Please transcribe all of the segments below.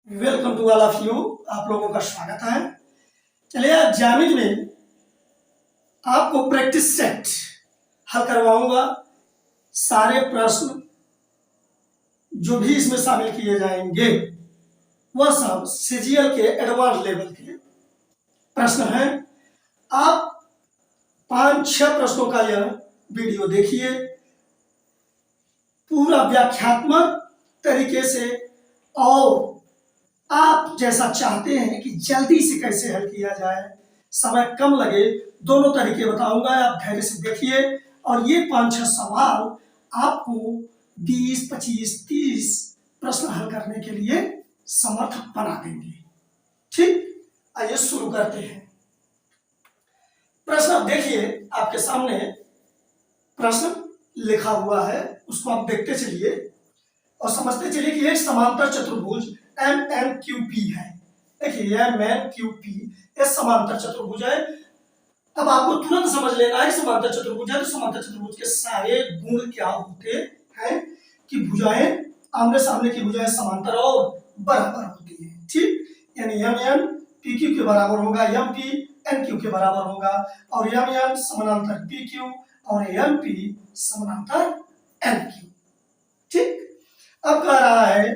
Welcome to all of you. आप लोगों का स्वागत है। चलिए आज ज्यामिति में आपको प्रैक्टिस सेट हल करवाऊंगा। सारे प्रश्न जो भी इसमें शामिल किए जाएंगे वह सब सीजीएल के एडवांस लेवल के प्रश्न हैं। आप 5-6 प्रश्नों का यह वीडियो देखिए, पूरा व्याख्यात्मक तरीके से, और आप जैसा चाहते हैं कि जल्दी से कैसे हल किया जाए, समय कम लगे, दोनों तरीके बताऊंगा। आप धैर्य से देखिए और ये 5-6 सवाल आपको 20, 25, 30 प्रश्न हल करने के लिए समर्थ बना देंगे। ठीक, आइए शुरू करते हैं। प्रश्न आप देखिए, आपके सामने प्रश्न लिखा हुआ है, उसको आप देखते चलिए और समझते चलिए कि एक समांतर चतुर्भुज MNQP है। देखिए MNQP एक समांतर चतुर्भुज है। अब आपको तुरंत समझ लेना है समांतर चतुर्भुज है तो समांतर चतुर्भुज के सारे गुण क्या होते हैं कि भुजाएं आमने सामने की भुजाएं समांतर और बराबर होती है। ठीक, यानी MN PQ के बराबर होगा, MP NQ के बराबर होगा, और MN समानांतर PQ और MP समानांतर NQ। ठीक, अब कह रहा है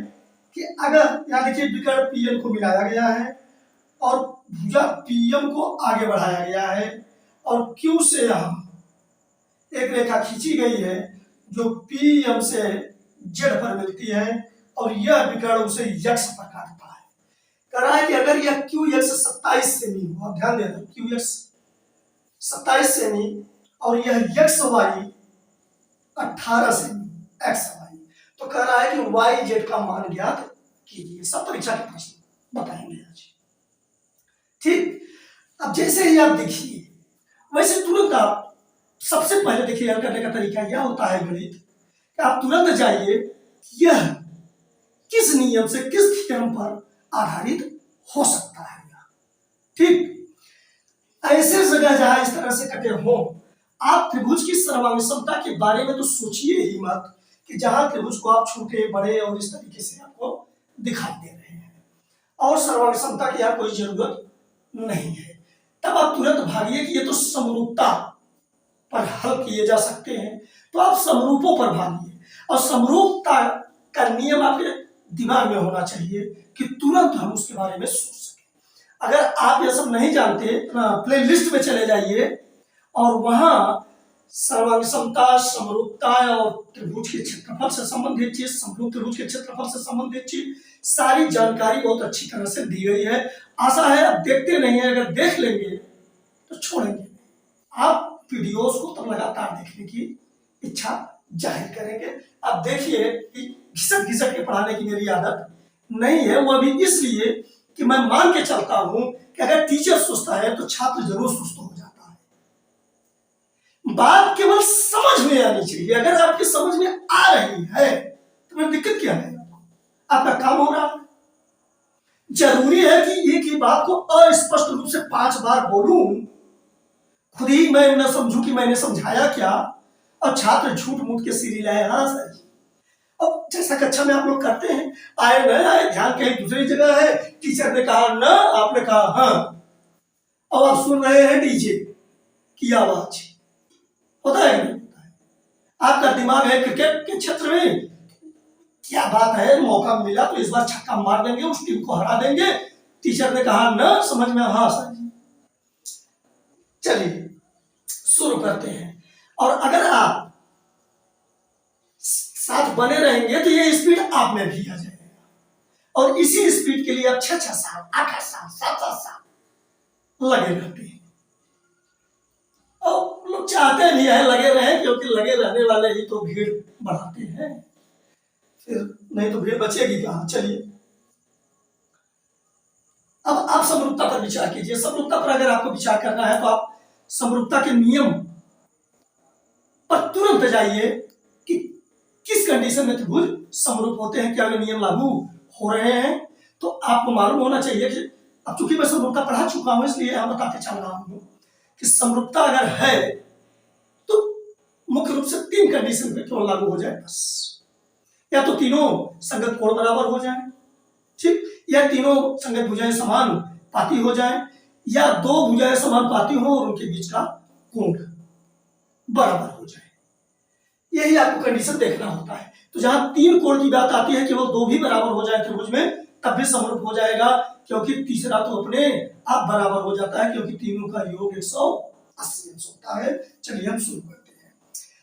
कि अगर यहाँ देखिए विकर्ण PM को मिलाया गया है और भुजा PM को आगे बढ़ाया गया है और Q से यहाँ एक रेखा खींची गई है जो PM से Z पर मिलती है और यह विकर्ण उसे X पर काटता है। कह रहा है कि अगर यह QX 27 सेमी हो, ध्यान देना QX 27 सेमी और यह XY 18 सेमी XY, तो कह रहा है कि YZ का मान ज्ञात कीजिए। सब परीक्षा के प्रश्न बताएंगे आज। ठीक, अब जैसे ही आप देखिए वैसे तुरंत आप सबसे पहले देखिए हल करने का तरीका यह होता है गणित कि आप तुरंत जाइए यह किस नियम से, किस थ्योरम पर आधारित हो सकता है। ठीक, ऐसे जगह जहां इस तरह से कटे हो, आप त्रिभुज की सर्वांग समता के बारे में तो सोचिए ही मत कि जहां त्रिभुज को आप छोटे बड़े और इस तरीके से आपको दिखाई दे रहे हैं और सर्वांग समता की यहाँ कोई जरूरत नहीं है, तब आप तुरंत भागिए कि ये तो समरूपता पर हल किए जा सकते हैं। तो आप समरूपों पर भागिए और समरूपता का नियम आपके दिमाग में होना चाहिए कि तुरंत हम उसके बारे में सोच सकें। अगर आप ये सब नहीं जानते, प्ले लिस्ट में चले जाइए और वहां सर्वांग समता, समरूपता और त्रिभुज के क्षेत्रफल से संबंधित चीज, समरूप त्रिभुज के क्षेत्रफल से संबंधित चीज, सारी जानकारी बहुत अच्छी तरह से दी गई है। आशा है आप देखते नहीं है, अगर देख लेंगे तो छोड़ेंगे। आप वीडियोस को तब लगातार देखने की इच्छा जाहिर करेंगे। आप देखिए कि घिसक घिसक के पढ़ाने की मेरी आदत नहीं है, वो भी इसलिए कि मैं मान के चलता हूं कि अगर टीचर सुस्त है तो छात्र जरूर सुस्त हो जाता है। बात केवल समझ में आनी चाहिए। अगर आपके समझ में आ रही है तो मेरी दिक्कत क्या है, आपका काम हो रहा है। जरूरी है कि एक ही बात को अस्पष्ट रूप से 5 बार बोलूं, खुद ही मैं न समझूं कि मैंने समझाया क्या और छात्र झूठ मूठ के सिर हिलाए। हाँ सर, अब जैसा कक्षा में आप लोग करते हैं, आए न आए, ध्यान कहीं दूसरी जगह है, टीचर ने कहा न, आपने कहा हाँ, अब आप सुन रहे हैं डीजे की आवाज। होता है नहीं होता है? आपका दिमाग है क्रिकेट के क्षेत्र में, क्या बात है, मौका मिला तो इस बार छक्का मार देंगे, उस टीम को हरा देंगे। टीचर ने कहा न, समझ में, हाँ सर जी। चलिए शुरू करते हैं। और अगर आप साथ बने रहेंगे तो ये स्पीड आप में भी आ जाएगा और इसी स्पीड के लिए आप 6-6 साल, 8-8 साल, 7-7 साल लगे रहते हैं और लोग चाहते भी है लगे रहे, क्योंकि लगे रहने वाले ही तो भीड़ बढ़ाते हैं, फिर नहीं तो भीड़ बचेगी कहां। चलिए अब आप समरूपता पर विचार कीजिए। समरूपता पर अगर आपको विचार करना है तो आप समरूपता के नियम पर तुरंत जाइए कि किस कंडीशन में त्रिभुज समरूप होते हैं, क्या वे नियम लागू हो रहे हैं। तो आपको मालूम होना चाहिए कि अब चूंकि मैं समरूपता पढ़ा चुका हूं इसलिए यहां बताते चल रहा हूं कि समरूपता अगर है तो मुख्य रूप से 3 कंडीशन पे क्यों लागू हो जाए बस। या तो तीनों संगत कोण बराबर हो जाए, ठीक, या तीनों संगत भुजाएं समानुपाती हो जाए, या दो भुजाएं समानुपाती हो और उनके बीच का कोण बराबर हो जाए। यही आपको कंडीशन देखना होता है। तो जहां तीन कोण की बात आती है कि वो दो भी बराबर हो जाए त्रिभुज में, तब भी समरूप हो जाएगा, क्योंकि तीसरा तो अपने आप बराबर हो जाता है, क्योंकि तीनों का योग 180 अंश होता है। चलिए हम शुरू करते हैं।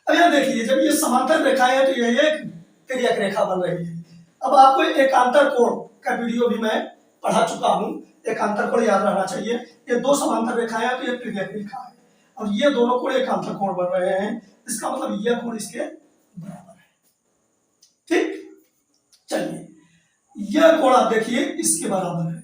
अब यहां देखिए, जब ये समांतर रेखाएं हैं तो यह एक तिर्यक रेखा बन रही है। अब आपको एकांतर कोण का वीडियो भी मैं पढ़ा चुका हूं। एकांतर कोण याद रहना चाहिए। ये दो समांतर रेखाएं हैं तो ये तिर्यक रेखा है, और ये दोनों कोण एकांतर कोण बन रहे हैं। इसका मतलब यह कोण इसके बराबर है। ठीक, चलिए यह कोण आप देखिए इसके बराबर है।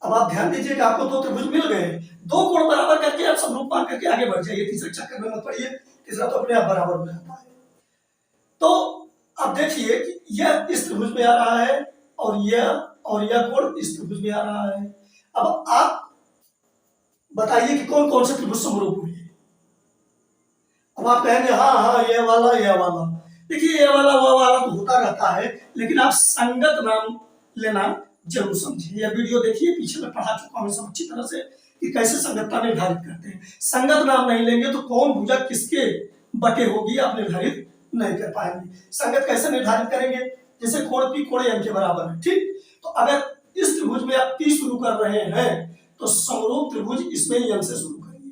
अब आप ध्यान दीजिए कि आपको दो त्रिभुज मिल गए, दो कोण बराबर करके आप समरूप मान करके आगे बढ़ जाइए, तीसरे चक्कर में मत पड़िए, तीसरा तो अपने आप बराबर हो जाता है। तो अब देखिए कि यह इस त्रिभुज में आ रहा है और यह कोण इस त्रिभुज में आ रहा है। अब आप बताइए कि कौन कौन से त्रिभुज समरूप हुए। अब आप कहेंगे हाँ हाँ यह वाला। देखिए ये वाला वो वाला तो होता रहता है, लेकिन आप संगत नाम लेना जरूर समझिए। यह वीडियो देखिए, पीछे में पढ़ा चुका हूं सब अच्छी तरह से कि कैसे संगतता निर्धारित करते हैं। संगत नाम नहीं लेंगे तो कौन भुजा किसके बटे होगी आप निर्धारित नहीं कर पाएंगे। संगत कैसे निर्धारित करेंगे, जैसे कोण पी कोण एम के बराबर है। ठीक, तो अगर इस त्रिभुज में आप पी शुरू कर रहे हैं तो समरूप त्रिभुज इसमें एम से शुरू करिए।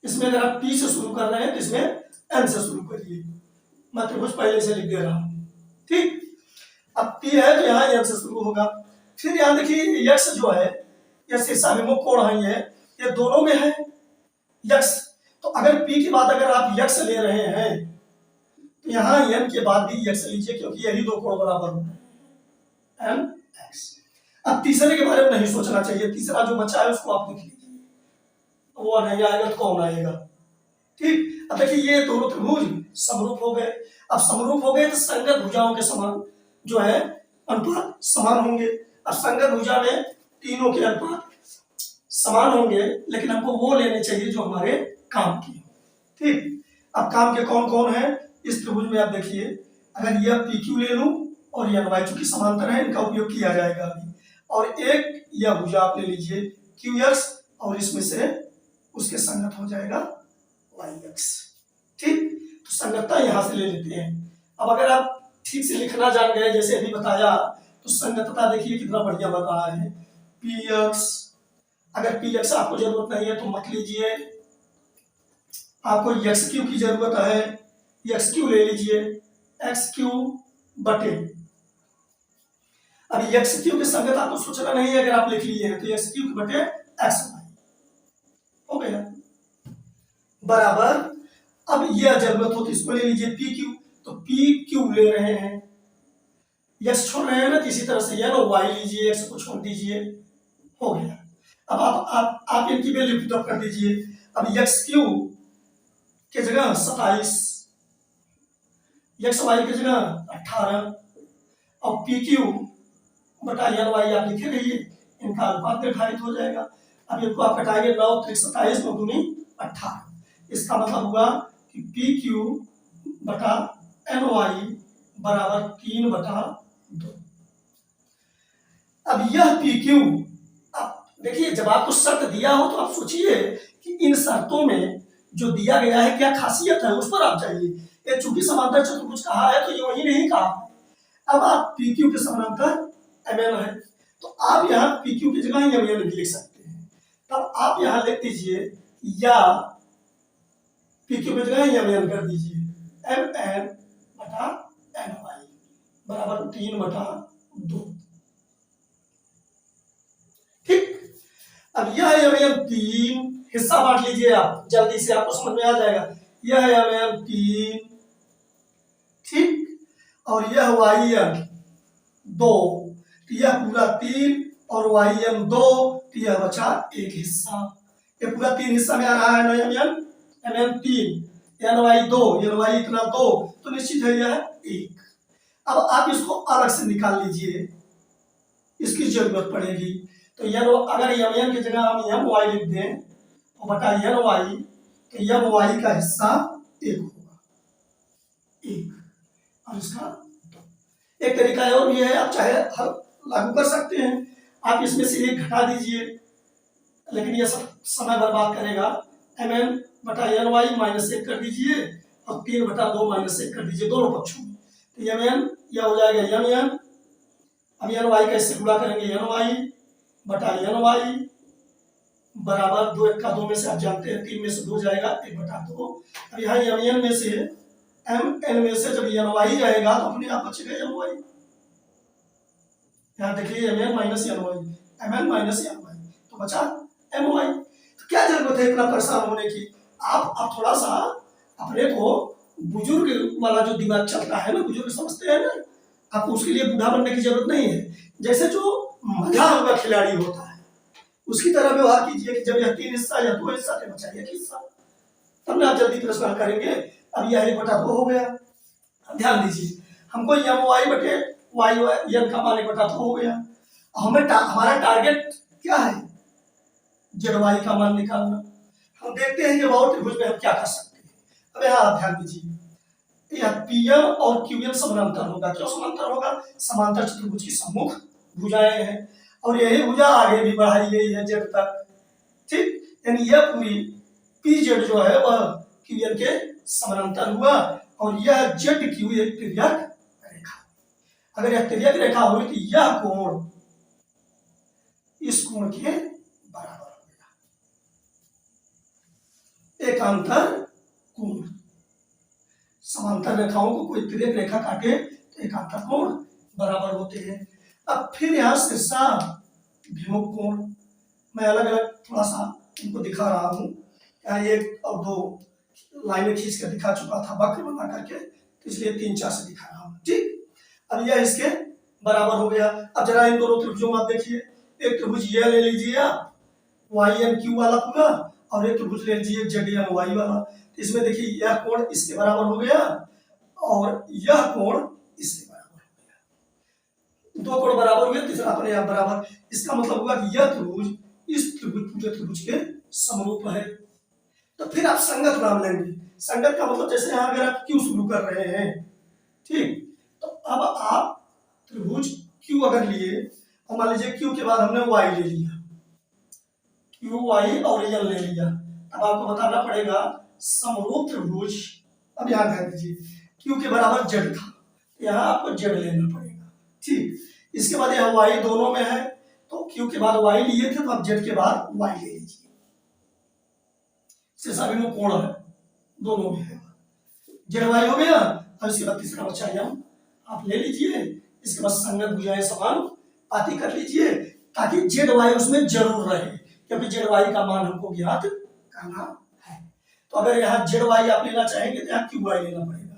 इसमें अगर आप पी से शुरू कर रहे हैं तो इसमें एम से शुरू करिए। मैं त्रिभुज पहले से लिख दे रहा हूं। ठीक, अब पी है तो यहाँ एम से शुरू होगा। फिर यहाँ देखिए यक्स जो है, यक्स साभिमुख कोण है, ये दोनों में है यक्स। तो अगर पी के बाद अगर आप यक्स ले रहे हैं तो यहाँ एम के बाद भी यक्स लीजिए, क्योंकि यही दो कोण बराबर हो रहे हैं, एम एक्स। अब तीसरे के बारे में नहीं सोचना चाहिए, तीसरा जो बचा है उसको आप लिख लीजिए, वो नहीं आएगा तो कौन आएगा। ठीक, अब देखिए ये दोनों त्रिभुज समरूप हो गए। अब समरूप हो गए तो संगत भुजाओं के समान जो है अनुपात समान होंगे। अब संगत भुजा में तीनों के अनुपात समान होंगे, लेकिन हमको वो लेने चाहिए जो हमारे काम की। ठीक, अब काम के कौन कौन है इस त्रिभुज में आप देखिए, अगर यह पी क्यू ले लूं और यह वाई, चूंकि समांतर है इनका उपयोग किया जाएगा अभी, और एक यह भुजा आप ले लीजिए क्यू एक्स, और इसमें से उसके संगत हो जाएगा वाई एक्स। ठीक, तो संगतता यहां से ले लेते हैं। अब अगर आप ठीक से लिखना जान गए जैसे अभी बताया, तो संगतता देखिए कितना बढ़िया बन रहा है। पी एक्स, अगर पी एक्स आपको जरूरत नहीं है तो मत लीजिए, आपको एक्स क्यू की जरूरत है, एक्स क्यू ले लीजिए, एक्स क्यू बटे। अब एक्स क्यू के संगत आपको सोचना नहीं है, अगर आप लिख लिए हैं तो एक्स क्यू बटे एक्स वाई हो गया बराबर। अब यह जरूरत हो तो इसको ले लीजिए पी क्यू, तो पी क्यू ले रहे हैं, एक्स छोड़ रहे हैं ना, इसी तरह से यह वाई लीजिए, एक्स को छोड़ दीजिए, हो गया। अब आप इनकी वैल्यू पुट कर दीजिए। अब एक्स क्यू के जगह 27, एक्स वाई की जगह 18, और पी क्यू बटा एन वाई आप लिखे रहिए, इनका अनुपात निर्धारित हो जाएगा। अब इनको आप घटाएंगे, 9 3 27 9 दूनी 18, इसका मतलब हुआ कि पी क्यू बटा एन वाई बराबर 3/2। अब यह पी क्यू, अब देखिए जब आपको शर्त दिया हो तो आप सोचिए कि इन शर्तों में जो दिया गया है क्या खासियत है, उस पर आप जाइए। ये चूंकि समांतर चतुर्भुज कहा है तो ये वही नहीं कहा। अब आप पी क्यू के समानांतर एम एन है, तो आप यहाँ पी क्यू की जगह एम एन भी लिख सकते हैं। तब आप यहाँ लिख दीजिए, या पी क्यू की जगह एम एन कर दीजिए, एम एन बटा एन वाई बराबर 3/2। ठीक, अब यह एम एन 3 हिस्सा बांट लीजिए आप, जल्दी से आपको समझ में आ जाएगा। यह एम एन 3, ठीक, और यह वाई एम 2, तो यह पूरा 3, और वाई एम 2, तो यह बचा एक हिस्सा। ये पूरा 3 हिस्सा में आ रहा है ना, M N 3, N Y 2, N Y इतना 2, तो निश्चित है यह 1। अब आप इसको अलग से निकाल लीजिए, इसकी जरूरत पड़ेगी। तो एन, अगर एम एन की जगह हम एम वाई लिख दें और बटा एन वाई, तो एम वाई का हिस्सा 1 होगा, 1, और इसका 2। एक तरीका है और ये है, आप चाहे हर लागू कर सकते हैं, आप इसमें से एक घटा दीजिए, लेकिन ये सब समय बर्बाद करेगा। mn बटा एन वाई माइनस 1 कर दीजिए और 3 बटा 2 माइनस 1 कर दीजिए दोनों पक्षों में, तो mn यह हो जाएगा mn। अब एन वाई कैसे गुणा करेंगे, एन वाई बटा एन वाई बराबर 2 1 का 2 में से आप जानते हैं 3 में से 2 जाएगा 1 बटा 2। अब यहाँ mn में से mn में से जब एन वाई जाएगा तो अपने आप बचेगा एन वाई। यहाँ देखिए mn minus N Y, mn minus N Y तो बचा एम वाई। तो क्या जरूरत है इतना परेशान होने की, आप थोड़ा सा अपने को बुजुर्ग वाला जो दिमाग चलता है ना, बुजुर्ग समझते हैं ना, आपको उसके लिए बूढ़ा बनने की जरूरत नहीं है। जैसे जो मजा हुआ खिलाड़ी होता है उसकी तरह व्यवहार कीजिए कि जब यह 3 हिस्सा या 2 हिस्सा थे बचा 1 हिस्सा, तब ना आप जल्दी प्रश्न हल करेंगे। अब यह 1 बटा 2 हो गया। ध्यान दीजिए, हमको एम वाई बटे वाई एन का मान 1 बटा 2 हो गया। हमारा टारगेट क्या है, जेड वाई का मान निकालना। हम देखते हैं कि और त्रिभुज में हम क्या कर सकते हैं। अब यहाँ ध्यान दीजिए, यह पीएम और क्यूएम समांतर होगा। क्यों समांतर होगा, समांतर चतुर्भुज की सम्मुख भुजाएं हैं और यही भुजा आगे भी बढ़ाई गई है जेड तक, ठीक। यानी यह पूरी पी जेड जो है वह क्यूएम के समांतर हुआ और यह जेड क्यू एक तिर्यक रेखा। अगर यह तिर्यक रेखा हुई तो यह कोण इस कोण के बराबर हो गया, एकांतर कोण। समांतर रेखाओं को कोई तिर्यक रेखा काटे तो एकांतर कोण बराबर होते हैं। अब फिर यहाँ शीर्षाभिमुख कोण, मैं अलग अलग थोड़ा सा इनको दिखा रहा हूँ, यहाँ 1 और 2 लाइनें खींच कर दिखा चुका था वक्र बना करके, तो इसलिए 3 4 से दिखा रहा हूँ, ठीक। अब यह इसके बराबर हो गया। अब जरा इन दोनों त्रिभुजों में आप देखिए, एक त्रिभुज ये ले लीजिए आप वाई एन क्यू वाला पूरा, और एक त्रिभुज ले लीजिए जेड एन वाई वाला। इसमें देखिए यह कोण इसके बराबर हो गया और यह कोण इसके बराबर हो गया, 2 कोण बराबर हो गया, तीसरा अपने आप बराबर। इसका मतलब हुआ कि यह त्रिभुज इस पूरे त्रिभुज के समरूप है। तो फिर आप संगत नाम लेंगे। संगत का मतलब जैसे यहाँ अगर आप क्यू शुरू कर रहे हैं, ठीक, तो अब आप त्रिभुज क्यू अगर लिए और मान लीजिए क्यू के बाद हमने वाई ले लिया, क्यू वाई और एल ले लिया, अब आपको बताना पड़ेगा समरूप त्रिभुज। अब यहाँ ध्यान दीजिए, क्यू के बराबर जेड था, यहाँ आपको जेड लेना पड़ेगा, ठीक। इसके बाद यहाँ वाई दोनों में है, तो क्यू के बाद वाई लिए थे तो अब जेड के बाद वाई ले लीजिए। शीर्षाभिमुख कोण है, दोनों में है, जेड वाई हो गया। अब इसके बाद तीसरा बचा एम, आप ले लीजिए। इसके बाद संगत भुजाएं समान पाती कर लीजिए ताकि जेड वाई उसमें जरूर रहे, क्योंकि जेड वाई का मान हमको ज्ञात करना है। तो अगर यहाँ जेड वाई आप लेना चाहेंगे तो यहाँ क्यू वाई लेना पड़ेगा,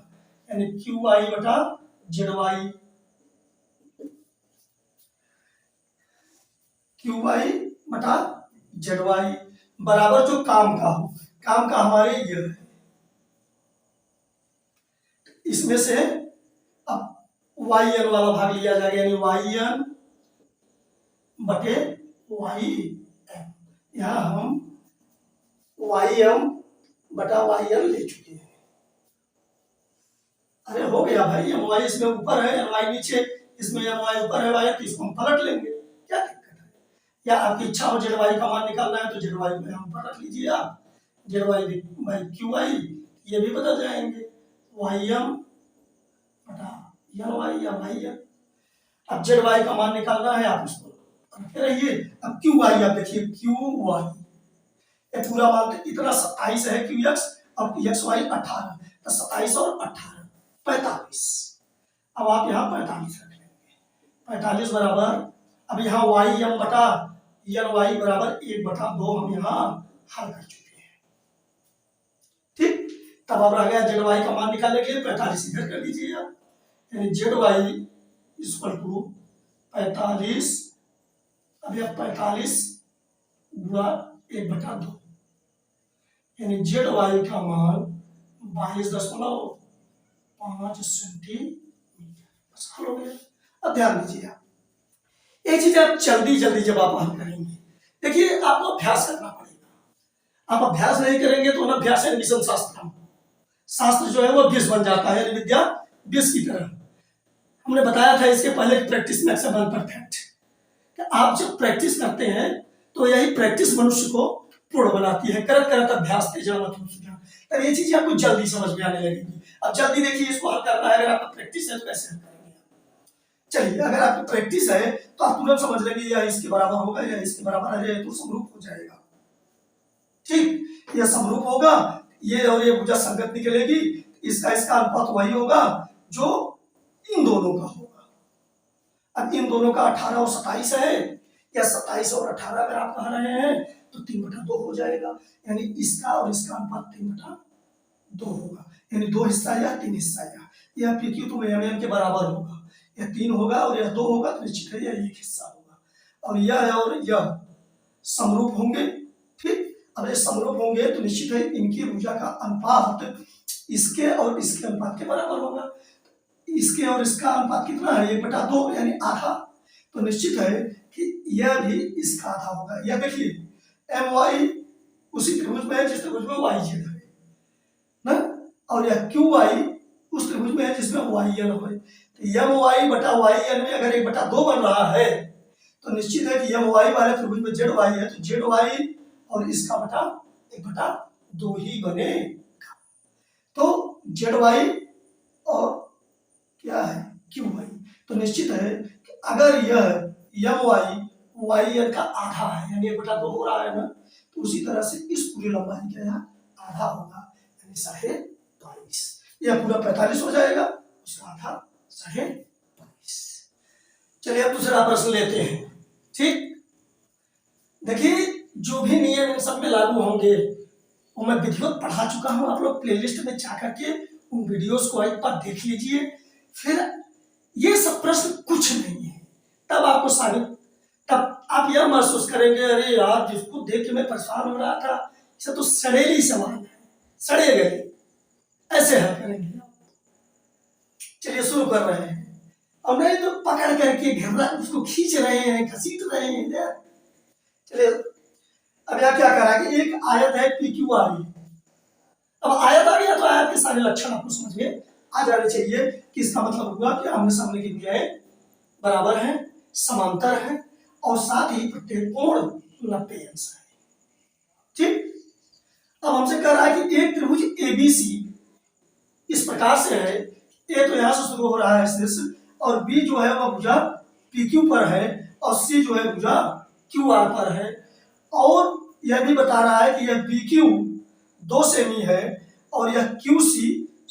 यानी क्यू वाई बटा जेड वाई, क्यू वाई बटा जेड वाई बराबर जो काम का हो, काम का हमारे ये है। इसमें से अब वाई एन वाला भाग लिया जाएगा, यानी वाई एन बटे वाई एम। यहाँ हम वाई एम बटा वाई एन ले चुके हैं। अरे हो गया भाई, एम वाई इसमें ऊपर है, एम वाई नीचे, इसमें एम वाई ऊपर है वाई, तो इसको हम पलट लेंगे, क्या दिक्कत है। या आपकी इच्छा हो जेड वाई का मान निकालना है तो जेड वाई को यहाँ ऊपर रख लीजिए आप, Z Y by Q Y ये भी बदल जाएंगे, वाई एम बटा एन वाई या वाई एम। अब जेड वाई का मान निकालना है, आप इसको रखे रहिए। अब क्यू वाई आप देखिए, क्यू वाई ये पूरा मान इतना 27 है क्यू एक्स, अब एक्स वाई 18, तो 27 और 18 45। अब आप यहाँ 45 रख लेंगे, 45 बराबर, अब यहाँ वाई एम बटा एन वाई बराबर 1 बटा 2 हम यहाँ हल कर चुके हैं, ठीक। तब अब रह गया जेड वाई का मान निकालने के लिए 45 इधर कर दीजिए आप, यानी जेड वाई इक्वल टू 45, अब यह 45 गुणा 1 बटा 2, यानी जेड वाई का मान 22.5 सेंटीमीटर। बस हल हो गया। अब ध्यान दीजिए आप, एक चीज आप जल्दी जल्दी जब आप हल करेंगे, देखिए आपको अभ्यास करना पड़ेगा। आप अभ्यास नहीं करेंगे तो अनभ्यास है विषम शास्त्र, शास्त्र जो है वो विष बन जाता है, यानी विद्या विष की तरह। हमने बताया था इसके पहले practice makes a man perfect. आप जब प्रैक्टिस करते हैं तो यही प्रैक्टिस मनुष्य को पूर्ण बनाती है। करत करत अभ्यास तेजा मत सूझा। तब ये चीजें आपको जल्दी समझ में आने लगेगी। अब जल्दी देखिए इसको हल करना है, अगर आपका प्रैक्टिस है तो कैसे हल करेंगे। चलिए, अगर आपकी प्रैक्टिस है तो आप तुरंत समझ लेंगे या इसके बराबर होगा या इसके बराबर है, तो समरूप हो जाएगा। ठीक, यह समरूप होगा, ये और ये भुजा संगत निकलेगी, इसका इसका अनुपात वही होगा जो इन दोनों का होगा। अब इन दोनों का 18 और 27 है, या 27 और 18 अगर आप कह रहे हैं तो 3/2 हो जाएगा, यानी इसका और इसका अनुपात 3/2 होगा, यानी 2 हिस्सा या 3 हिस्सा या PQ तो एम के बराबर होगा, यह 3 होगा और यह 2 होगा, तो निश्चित है यह 1 हिस्सा होगा, और यह समरूप होंगे। ठीक, अब ये समरूप होंगे तो निश्चित है इनकी भुजा का अनुपात इसके और इसके अनुपात के बराबर होगा। इसके और इसका अनुपात कितना है, 1/2 यानी आधा, तो निश्चित है कि यह भी इसका आधा होगा। यह देखिए MY उसी त्रिभुज में है जिस त्रिभुज में YZ है ना, और यह QY उस त्रिभुज में है जिसमें YN है। तो MY/YN में अगर 1/2 बन रहा है तो निश्चित है कि MY वाले त्रिभुज में ZY है, तो ZY और इसका बटा 1/2 ही बनेगा। तो ZY और क्या है QY, तो निश्चित है कि अगर यह MY YN का आधा है, यानी 1/2 हो रहा है ना, तो उसी तरह से इस पूरी लंबाई का यहाँ आधा होगा, यानी 22.5। यह पूरा 45 हो जाएगा, उसका आधा 22.5। चलिए अब दूसरा प्रश्न लेते हैं। ठीक, देखिए जो भी नियम इन सब में लागू होंगे वो मैं विधिवत पढ़ा चुका हूं, आप लोग प्लेलिस्ट में जा करके उन वीडियोस को एक बार देख लीजिए। फिर ये सब प्रश्न कुछ नहीं है, तब आपको तब आप यह महसूस करेंगे अरे यार जिसको देख के मैं परेशान हो रहा था, इसे तो सड़ेली सवाल है, सड़े गए, ऐसे हल करेंगे। चलिए शुरू कर रहे हैं, और नहीं तो पकड़ करके घेरा उसको खींच रहे हैं, घसीट रहे हैं। चलिए अब यह क्या करा कि एक आयत है PQRE। अब आयत आ गया तो आयत के सारे लक्षण आपको समझ में आ जाने चाहिए कि इसका मतलब हुआ कि आमने सामने की भुजाएं बराबर हैं, समांतर हैं, और साथ ही प्रत्येक कोण 90 अंश है। ठीक, अब हमसे कह रहा है कि एक त्रिभुज ABC इस प्रकार से है, A तो यहां से शुरू हो रहा है शीर्ष, और B जो है वह भुजा PQ पर है, और C जो है भुजा QR पर है, और यह भी बता रहा है कि यह BQ 2 सेमी है और यह QC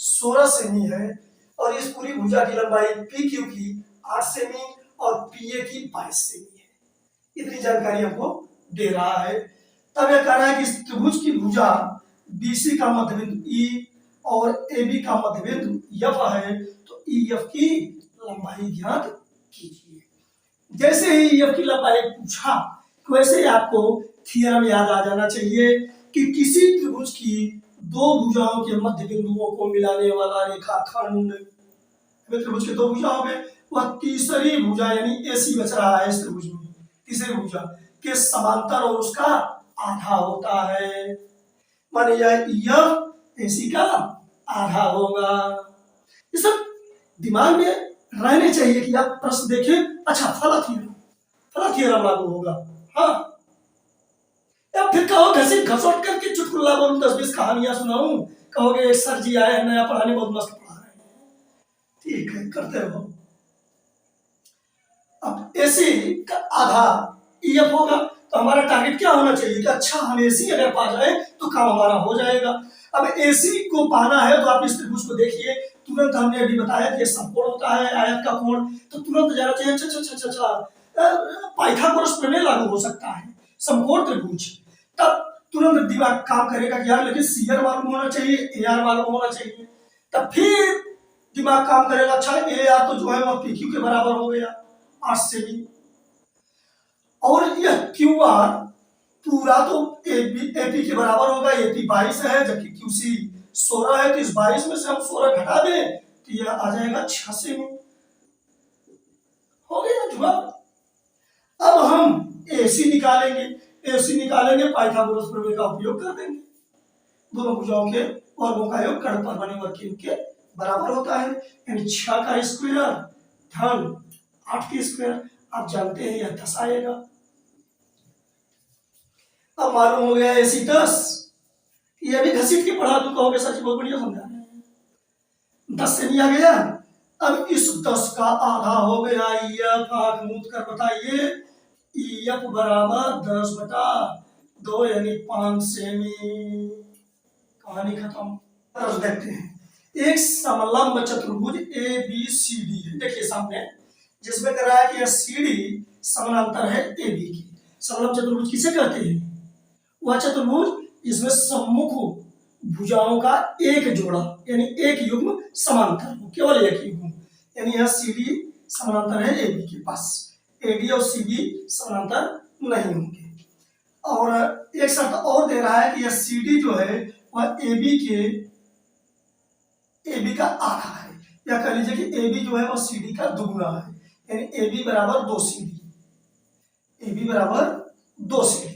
16 सेमी है, और इस पूरी भुजा की लंबाई PQ की 8 सेमी और PA की 22 सेमी है। इतनी जानकारी हमको दे रहा है। तब यह कह रहा है कि इस त्रिभुज की भुजा BC का मध्यबिंदु E और AB का मध्यबिंदु F है, तो EF की लंबाई ज्ञात कीजिए। जैसे ही EF की लंबाई पूछा वैसे ही आपको थ्योरम याद आ जाना चाहिए कि किसी त्रिभुज की दो भुजाओं के मध्य बिंदुओं को मिलाने वाला रेखाखंड, त्रिभुज के दो भुजा हो गए, वह तीसरी भुजा यानी AC बच रहा है इस त्रिभुज में, तीसरी भुजा के समांतर और उसका आधा होता है, माने यह AC का आधा होगा। ये सब दिमाग में रहने चाहिए कि आप प्रश्न देखें, अच्छा फला थ्योरम लागू होगा। हाँ, या फिर कहो घसीट घसोट करके चुटकुला बोलूं, 10-20 कहानियां सुनाऊं, कहोगे सर जी आए हैं नया पढ़ाने, बहुत मस्त पढ़ा रहे हैं। ठीक है, करते रहो। अब AC का आधा EF होगा, तो हमारा टारगेट क्या होना चाहिए कि अच्छा हम AC अगर पा जाए तो काम हमारा हो जाएगा। अब AC को पाना है तो आप इस त्रिभुज को देखिए, तुरंत हमने अभी बताया कि समकोण होता है आयत का कोण, तो तुरंत जाना चाहिए अच्छा पाइथागोरस प्रमेय लागू हो सकता है, समकोण त्रिभुज, तब तुरंत दिमाग काम करेगा कि यार लेकिन CR मालूम होना चाहिए, AR मालूम होना चाहिए, तब फिर दिमाग काम करेगा, अच्छा AR तो जो है वह PQ के बराबर हो गया 8 सेमी, और यह QR पूरा तो AP के बराबर होगा, AP 22 है जबकि QC 16 है, तो इस 22 में से हम 16 घटा दें तो यह आ जाएगा 6 सेमी, हो गया जवाब। अब हम AC निकालेंगे पाइथागोरस प्रमेय का उपयोग कर देंगे, दोनों भुजाओं के वर्गों का योग कर्ण पर बने वर्ग के बराबर होता है, यानी 6 का स्क्वायर धन 8 की स्क्वायर, आप जानते हैं यह 10 आएगा। अब मालूम हो गया AC 10, ये भी घसीट के पढ़ा दूं, कहोगे सर जी बहुत बढ़िया समझा रहे हैं। 10 से नहीं आ गया, अब इस 10 का आधा हो गया EF, आंख मूंद कर बताइए, EF बराबर 10/2 यानी 5 सेमी। कहानी खत्म। अब देखते हैं, एक समलंब चतुर्भुज ABCD है, देखिए सामने, जिसमें कह रहा है कि यह CD समानांतर है AB की। समलंब चतुर्भुज किसे कहते हैं? वह चतुर्भुज जिसमें सम्मुख भुजाओं का एक जोड़ा यानी एक युग्म समांतर हो, केवल एक युग्म, यानी यह CD समानांतर है AB के पास, AD और CB समानांतर नहीं होंगे। और एक शर्त और दे रहा है कि यह CD जो है वह AB का आधा है, या कह लीजिए कि AB जो है वह CD का दुगुना है, यानी AB बराबर 2CD, AB बराबर 2CD।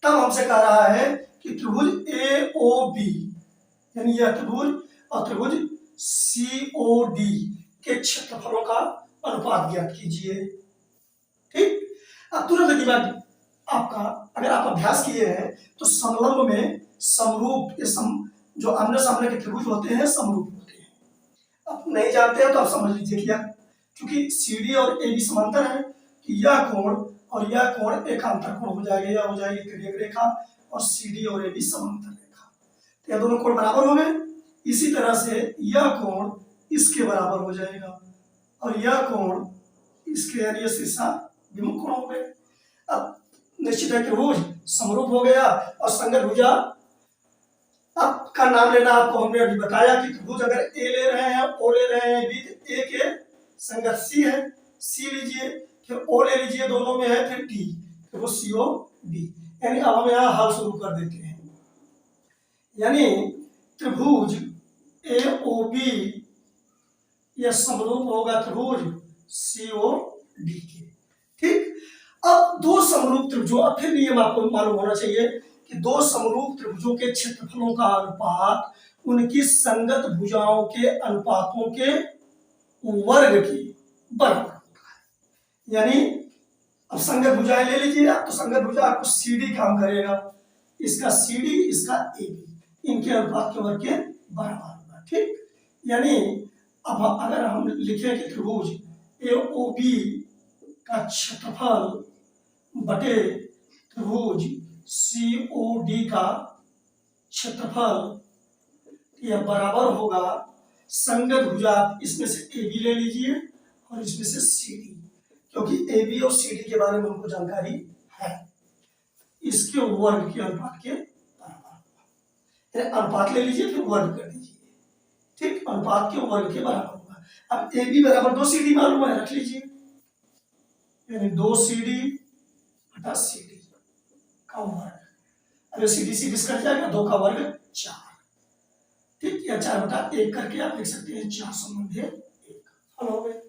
तब हमसे कह रहा है कि त्रिभुज AOB यानी यह त्रिभुज और त्रिभुज COD के क्षेत्रफलों का अनुपात ज्ञात कीजिए। ठीक, अब तुरंत दिमाग आपका, अगर आप अभ्यास किए हैं तो समलंब में समरूप जो आमने सामने के त्रिभुज होते हैं समरूप होते हैं। अब नहीं जानते हैं तो आप समझ लीजिए कि क्योंकि CD और AB समांतर है कि यह कोण और यह कोण एकांतर कोण हो जाएगा, यह हो जाएगी तिर्यक रेखा और CD और AB समांतर रेखा, तो यह दोनों कोण बराबर हो गए। इसी तरह से यह कोण इसके बराबर हो जाएगा और यह कोण इसके, यानी यह शीर्षा विमुख कोण हो गए। अब निश्चित है त्रिभुज समरूप हो गया और संगत भुजा, अब का नाम लेना आपको हमने अभी बताया कि त्रिभुज अगर A ले रहे हैं, O ले रहे हैं, B, A के संगत C है, C लीजिए, फिर O ले लीजिए, दोनों में है, फिर D, फिर वो COD, यानी अब हम यहाँ हल शुरू कर देते हैं। यानी त्रिभुज AOB यह समरूप होगा त्रिभुज COD के। ठीक, अब दो समरूप त्रिभुजों, अब फिर नियम आपको मालूम होना चाहिए कि दो समरूप त्रिभुजों के क्षेत्रफलों का अनुपात उनकी संगत भुजाओं के अनुपातों के वर्ग की बराबर होता है। यानी अब संगत भुजाएं ले लीजिए आप, तो संगत भुजा आपको CD काम करेगा, इसका CD इसका AB, इनके अनुपात के वर्ग के बराबर होगा। ठीक, यानी अब अगर हम लिखें कि त्रिभुज AOB का क्षेत्रफल बटे त्रिभुज COD का क्षेत्रफल, यह बराबर होगा संगत भुजा, इसमें से AB ले लीजिए और इसमें से CD, क्योंकि AB और CD के बारे में हमको जानकारी है, इसके वर्ग के अनुपात के बराबर होगा। अनुपात ले लीजिए फिर वर्ग कर दीजिए। ठीक, अनुपात के वर्ग के बराबर होगा। अब AB बराबर 2CD मालूम है, रख लीजिए, यानी 2CD बटा CD का वर्ग, अगर CD कट जाएगा, 2 का वर्ग 4। ठीक, या 4/1 करके आप लिख सकते हैं 4 संबंधी 1, हल हो गए।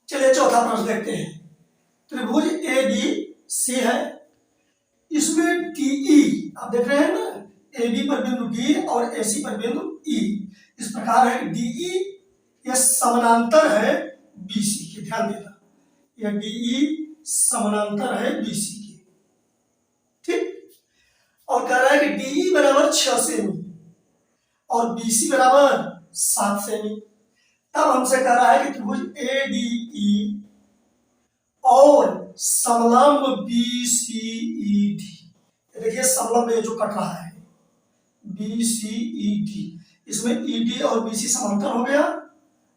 चलिए चौथा प्रश्न देखते हैं। त्रिभुज ABC है, इसमें DE आप देख रहे हैं ना, AB पर बिंदु D और AC पर बिंदु E इस प्रकार है। DE यह समानांतर है BC के, ध्यान देना, यह DE समानांतर है BC के। ठीक, और कह रहा है कि DE बराबर 6 सेमी और BC बराबर 7 सेमी। तब हमसे कह रहा है कि त्रिभुज ADE और समलंब BCED, देखिए समलंब में जो कट रहा है BCED, इसमें ED और BC समांतर हो गया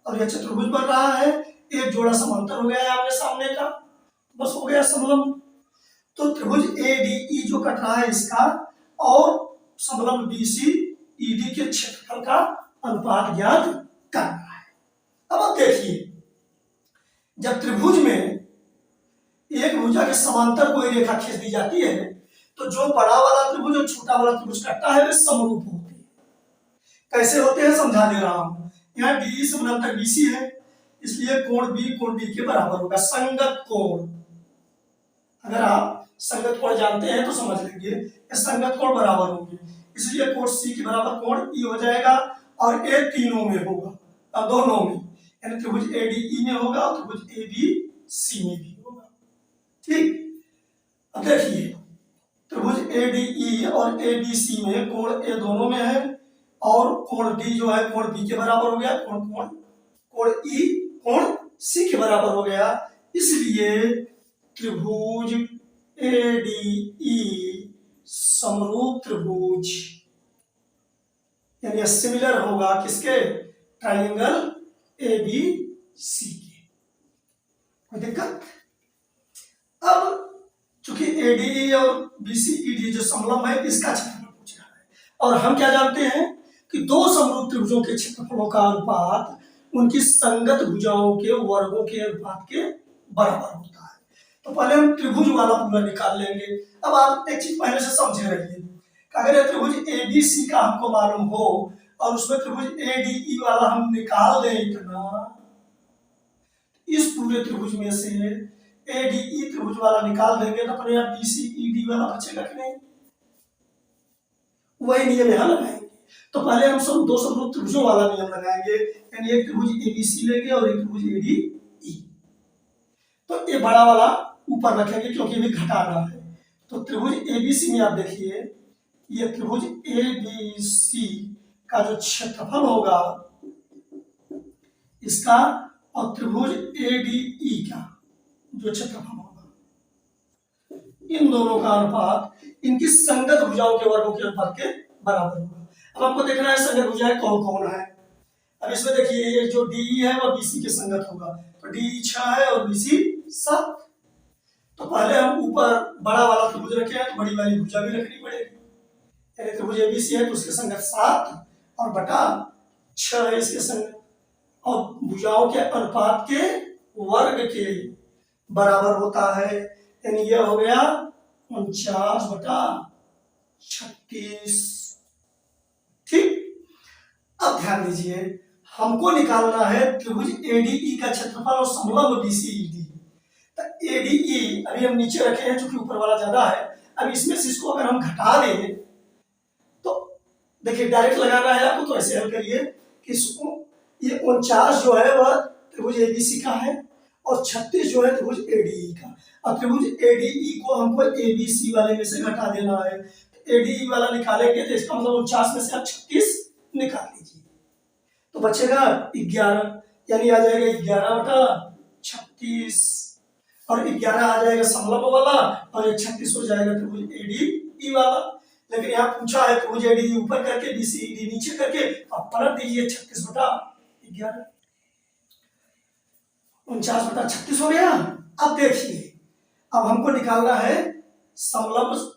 और यह चतुर्भुज बन रहा है, एक जोड़ा समांतर हो गया है आमने सामने का, बस हो गया समलंब। तो त्रिभुज ADE जो कट रहा है इसका और समलंब BCED के क्षेत्रफल का अनुपात ज्ञात करना है। अब देखिए, जब त्रिभुज में एक भुजा के समांतर कोई रेखा खींच दी जाती है तो जो बड़ा वाला त्रिभुज और छोटा वाला त्रिभुज कटता है वे समरूप होते हैं। कैसे होते हैं समझा दे रहा हूं। यहाँ DE समानांतर BC है, इसलिए कोण B कोण D के बराबर होगा, संगत कोण। अगर आप संगत कोण जानते हैं तो समझ लेंगे, संगत कोण बराबर होंगे, इसलिए कोण C के बराबर कोण E हो जाएगा और A तीनों में होगा, दोनों में, यानी त्रिभुज एडीई में होगा और त्रिभुज एबीसी में भी होगा। ठीक, अब देखिए त्रिभुज एडीई और एबीसी में कोण ए दोनों में है और कोण डी जो है कोण बी के बराबर हो गया, कोण ई कोण सी के बराबर हो गया। इसलिए त्रिभुज एडीई समरूप त्रिभुज यानी सिमिलर होगा किसके, ट्राइंगल एबीसी के। कोई दिक्कत? अब चूंकि एडीई और बीसीईडी जो समलंब है इसका क्षेत्रफल पूछ रहा है और हम क्या जानते हैं कि दो समरूप त्रिभुजों के क्षेत्रफलों का अनुपात उनकी संगत भुजाओं के वर्गों के अनुपात के बराबर होता है। तो पहले हम त्रिभुज वाला पूरा निकाल लेंगे। अब आप एक चीज पहले से समझे रहिए, अगर ये त्रिभुज एबीसी का हमको मालूम हो और उसमें त्रिभुज एडीई वाला हम निकाल दें इतना, इस पूरे त्रिभुज में से एडीई त्रिभुज वाला निकाल देंगे तो अपने आप बीसीईडी वाला बचेगा कि नहीं? वही नियम यहां लगाएंगे। तो पहले हम सब दो समरूप त्रिभुजों वाला नियम लगाएंगे, यानी एक त्रिभुज एबीसी लेंगे और एक त्रिभुज एडीई। तो ये बड़ा वाला ऊपर रखेंगे क्योंकि भी घटाना है। तो त्रिभुज एबीसी में आप देखिए ये त्रिभुज एबीसी का जो क्षेत्रफल होगा इसका और त्रिभुज एडीई का जो क्षेत्रफल होगा, इन दोनों का अनुपात इनकी संगत भुजाओं के वर्गों के अनुपात के बराबर होगा। अब आपको देखना है संगत भुजाएं कौन कौन है। अब इसमें देखिए ये जो डीई है वह बीसी के संगत होगा, तो डीई 6 है और बीसी 7। तो पहले हम ऊपर बड़ा वाला त्रिभुज रखे हैं तो बड़ी वाली भुजा भी रखनी पड़ेगी, यानी त्रिभुज एबीसी है तो उसके संगत 7 और बटा 6 है इसके संगत, और भुजाओं के अनुपात के वर्ग के बराबर होता है, यानी यह हो गया 49/36। ठीक, अब ध्यान दीजिए हमको निकालना है त्रिभुज एडीई का क्षेत्रफल और समलंब बीसीईडी। तो एडीई अभी हम नीचे रखे हैं क्योंकि ऊपर वाला ज्यादा है। अब इसमें से इसको अगर हम घटा दें तो देखिए डायरेक्ट लगाना है आपको, तो ऐसे हल करिए कि इसको ये 49 जो है वह त्रिभुज एबीसी का है और 36 जो है त्रिभुज एडीई का। अब त्रिभुज एडीई को हमको एबीसी वाले में से घटा देना है। एडीई वाला निकालेंगे तो इसका मतलब 49 में से आप 36 निकाल लीजिए तो बचेगा 11, यानी आ जाएगा 11/36 और 11 आ जाएगा समलंब वाला और ये 36 हो जाएगा त्रिभुज एडीई वाला। लेकिन यहाँ पूछा है त्रिभुज एडीई ऊपर करके बीसीईडी नीचे करके, आप पलट दीजिए 36/11, 49/36 हो गया। अब देखिए अब हमको निकालना है समलंब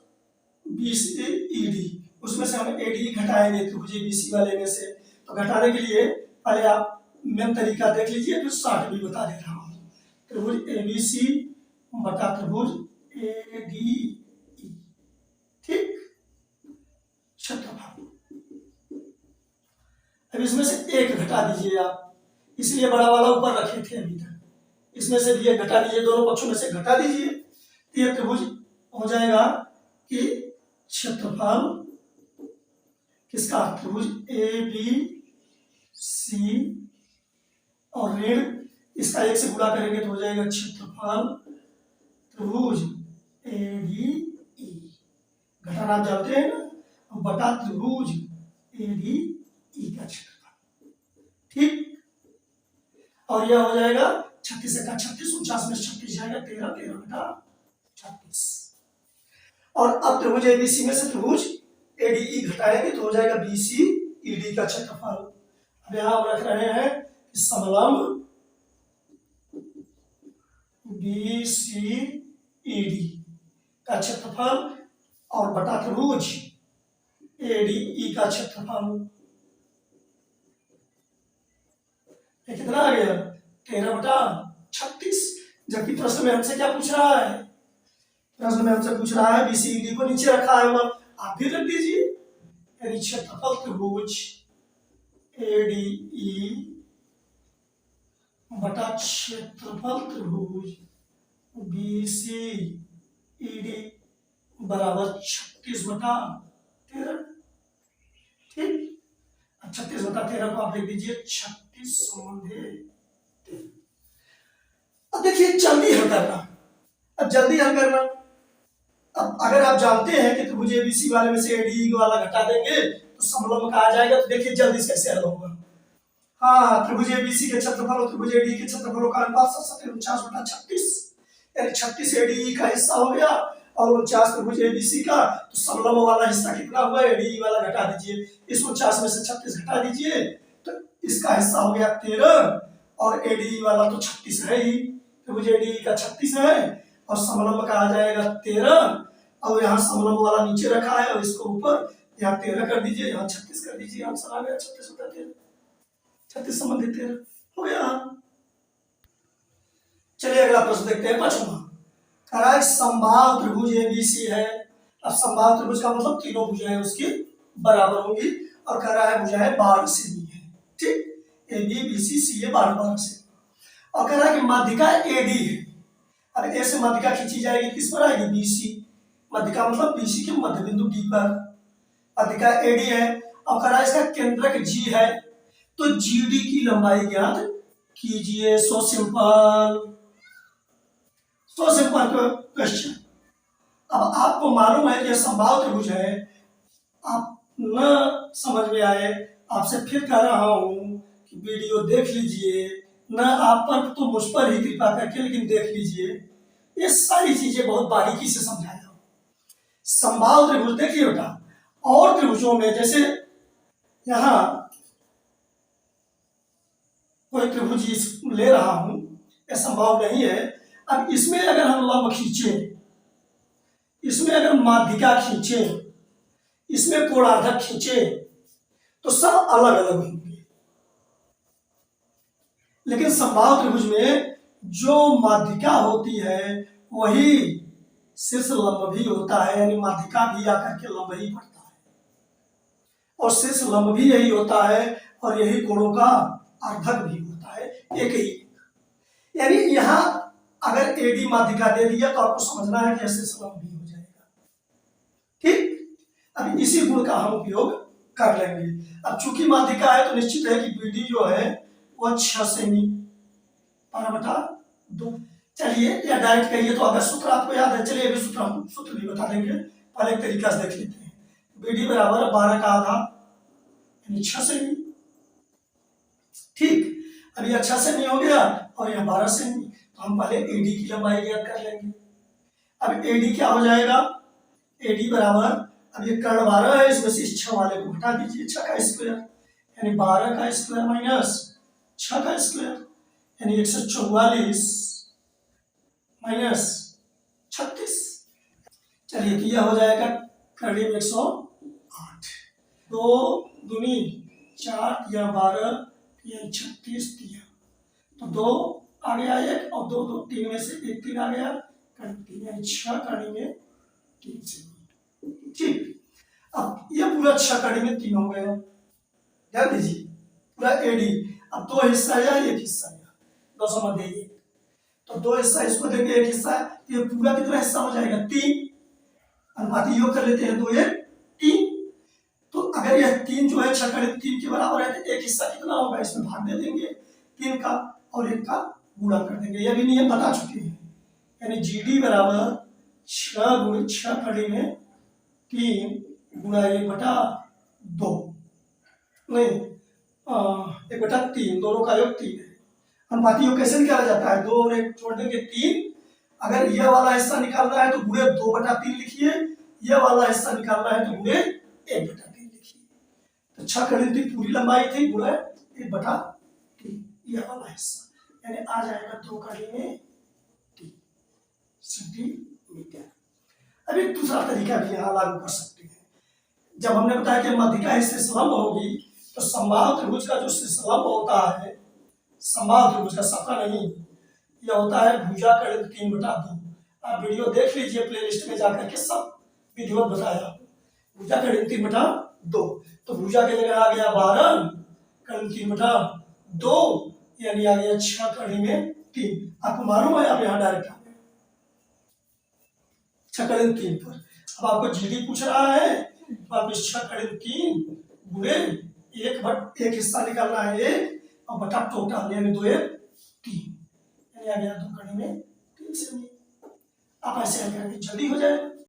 बीसीईडी, उसमें से हम एडी घटाएंगे त्रिभुज एबीसी वाले में से। तो घटाने के लिए पहले आप मेन तरीका देख लीजिए फिर शॉर्ट भी बता दे रहा हूँ। त्रिभुज एबीसी बटा त्रिभुज एडीई, ठीक, क्षेत्रफल। अब इसमें से एक घटा दीजिए आप, इसलिए बड़ा वाला ऊपर रखे थे अभी तक, इसमें से भी एक घटा दीजिए, दोनों पक्षों में से घटा दीजिए। ये त्रिभुज हो जाएगा कि क्षेत्रफल किसका, त्रिभुज ए बी सी और ऋण इसका 1 से गुणा करेंगे तो हो जाएगा क्षेत्रफल त्रिभुज ए बी ई, घटाना आप जानते हैं ना, बटा त्रिभुज ए बी ई का क्षेत्रफल। ठीक, और यह हो जाएगा 36 का 36, 49 में 36 जाएगा 13, 13/36। और अब त्रिभुज एबीसी में से त्रिभुज एडीई घटाएंगे तो हो जाएगा बीसीईडी का क्षेत्रफल। अब यहां हम रख रहे हैं समलंब बीसीईडी का क्षेत्रफल और बटा त्रिभुज एडीई का क्षेत्रफल। कितना आ गया, 13/36। जबकि प्रश्न में हमसे क्या पूछ रहा है, प्रश्न में हमसे पूछ रहा है बीसीईडी को नीचे रखा है, आप भी रख दीजिए, यानी क्षेत्रफल त्रिभुज एडीई बटा क्षेत्रफल त्रिभुज बीसीईडी बराबर 36/13। ठीक, 36/13 को आप लिख दीजिए 36 संबंधे जल्दी हल करना। अब जल्दी हल करना, अब अगर आप जानते हैं कि त्रिभुज एबीसी वाले में से एडी वाला घटा देंगे तो समलंब का आ जाएगा, तो देखिए जल्दी से कैसे हल होगा। हाँ, त्रिभुज एबीसी के क्षेत्रफल और त्रिभुज एडी के क्षेत्रफलों का अनुपात 49/36, यानी 36 एडी का हिस्सा हो गया और 49 त्रिभुज एबीसी का। तो समलंब वाला हिस्सा कितना हुआ, एडी वाला घटा दीजिए, इस 49 में से 36 घटा दीजिए, तो इसका हिस्सा हो गया 13 और एडी वाला तो 36 है ही, त्रिभुज एडी का 36 है और समलंब का आ जाएगा 13, और यहाँ समलंब वाला नीचे रखा है और इसको ऊपर, यहाँ 13 कर दीजिए, यहाँ 36 कर दीजिए, आंसर आ गया 36/13, 36 संबंधित 13 हो गया। चलिए अगला प्रश्न देखते हैं, 5वां। कह रहा है समबाहु त्रिभुज एबीसी है। अब समबाहु त्रिभुज का मतलब तीनों भुजाएं उसकी बराबर होंगी, और कह रहा है भुजाएं 12 सेमी है, ठीक, A B B C C A 12 सेमी, और कह रहा है कि माध्यिका एडी है। अब ए से माध्यिका खींची जाएगी, किस पर आएगी, बीसी, माध्यिका मतलब बीसी के मध्य बिंदु डी पर, माध्यिका एडी है। और कह रहा है इसका केंद्रक जी है, तो जीडी की लंबाई ज्ञात कीजिए। So simple question. अब आपको मालूम है कि समबाहु त्रिभुज है, आप न समझ में आए, आपसे फिर कह रहा हूं कि वीडियो देख लीजिए, न आप पर तो मुझ पर ही कृपा करके, लेकिन देख लीजिए, ये सारी चीजें बहुत बारीकी से समझाया। समबाहु त्रिभुज देखिए बेटा, और त्रिभुजों में जैसे यहाँ कोई त्रिभुज ले रहा हूं, यह संभव नहीं है। अब इसमें अगर हम लंब खींचे, इसमें अगर माध्यिका खींचे, इसमें कोणार्धक खींचे, तो सब अलग अलग होंगे, लेकिन समबाहु त्रिभुज में जो माध्यिका होती है वही शीर्ष लंब भी होता है, यानी माध्यिका भी आकर के लंब ही पड़ता है, और शीर्ष लंब भी यही होता है, और यही कोणों का अर्धक भी होता है, एक ही। यानी यहाँ अगर एडी माध्यिका दे दिया तो आपको समझना है कि शीर्ष लंब भी हो जाएगा, ठीक। अब इसी गुण का हम उपयोग कर लेंगे। अब चूंकि माध्यिका है तो निश्चित है कि बीडी जो है वह 6 सेमी 12/2। चलिए, या डायरेक्ट कहिए तो अगर सूत्र आपको याद है, चलिए अभी सूत्र भी बता देंगे, पहले एक तरीका से देख लेते हैं। बीडी बराबर 12 का आधा यानी 6 सेमी, ठीक। अब यह 6 सेमी हो गया और यह 12 सेमी, तो हम पहले एडी की लंबाई ज्ञात कर लेंगे। अब एडी क्या हो जाएगा, एडी बराबर, अब ये कर्ण 12 है, इसमें से 6 वाले को हटा दीजिए, 6 का स्क्वायर यानी 12 का स्क्वायर माइनस 6 का स्क्वायर यानी 144 माइनस 36। चलिए, तो यह हो जाएगा करीब 108, 2 दूनी 4 या 12 या 36 दिया, तो 2 आ गया एक, और 2 2 3 में से 1 3 आ गया, करीब 3 यानी 6 कड़ी में 3 सेमी, ठीक। अब ये पूरा 6 कड़ी में 3 हो गया, ध्यान दीजिए, पूरा एडी। अब 2 हिस्सा या 1 हिस्सा या 2 समझ देंगे, तो 2 हिस्सा इसको देंगे, 1 हिस्सा, तो ये पूरा कितना हिस्सा हो जाएगा, 3। अनुपाती योग कर लेते हैं, 2 1 3। तो अगर यह 3 जो है 6 कड़ी 3 के बराबर है, तो 1 हिस्सा कितना होगा, इसमें भाग दे देंगे 3 का और 1 का गुणा कर देंगे, यह भी नियम बता चुके हैं। यानी जीडी बराबर 6 गुणे 6 कड़ी में 3 गुणा 1/2, नहीं 1/3, दोनों का योग 3 है। अनुपाती योग कैसे निकाला जाता है, 2 और 1 छोड़ देंगे 3। अगर यह वाला हिस्सा निकालना है तो गुणे 2/3 लिखिए, यह वाला हिस्सा निकालना है तो गुणे 1/3 लिखिए। तो 6 कड़ी 3 पूरी लंबाई थी, गुणे 1/3 यह वाला हिस्सा, यानी आ जाएगा 2 कड़ी में 3 सेंटीमीटर। अभी दूसरा तरीका भी यहाँ लागू कर सकते हैं। जब हमने बताया कि माध्यिका इससे समलंब होगी, तो समबाहु त्रिभुज का जो समलंब होता है, समबाहु त्रिभुज का, सबका नहीं, यह होता है भुजा करीब 3/2। आप वीडियो देख लीजिए प्लेलिस्ट में जाकर के, सब विधिवत बताया, भुजा करीब 3/2। तो भुजा की जगह आ गया 12 करीब 3/2, यानी आ गया 6 कड़ी में 3। आपको मालूम है, आप यहाँ डायरेक्ट आ गए 6 कड़ी 3 पर। अब आपको जीडी पूछ रहा है, तो आप इस 6 कड़ी 3 गुणे 1 हिस्सा निकालना है 1 और बटा टोटल, यानी 2 1 3, यानी आ गया 2 कड़ी में आप ऐसे हल करके जल्दी हो जाएगा।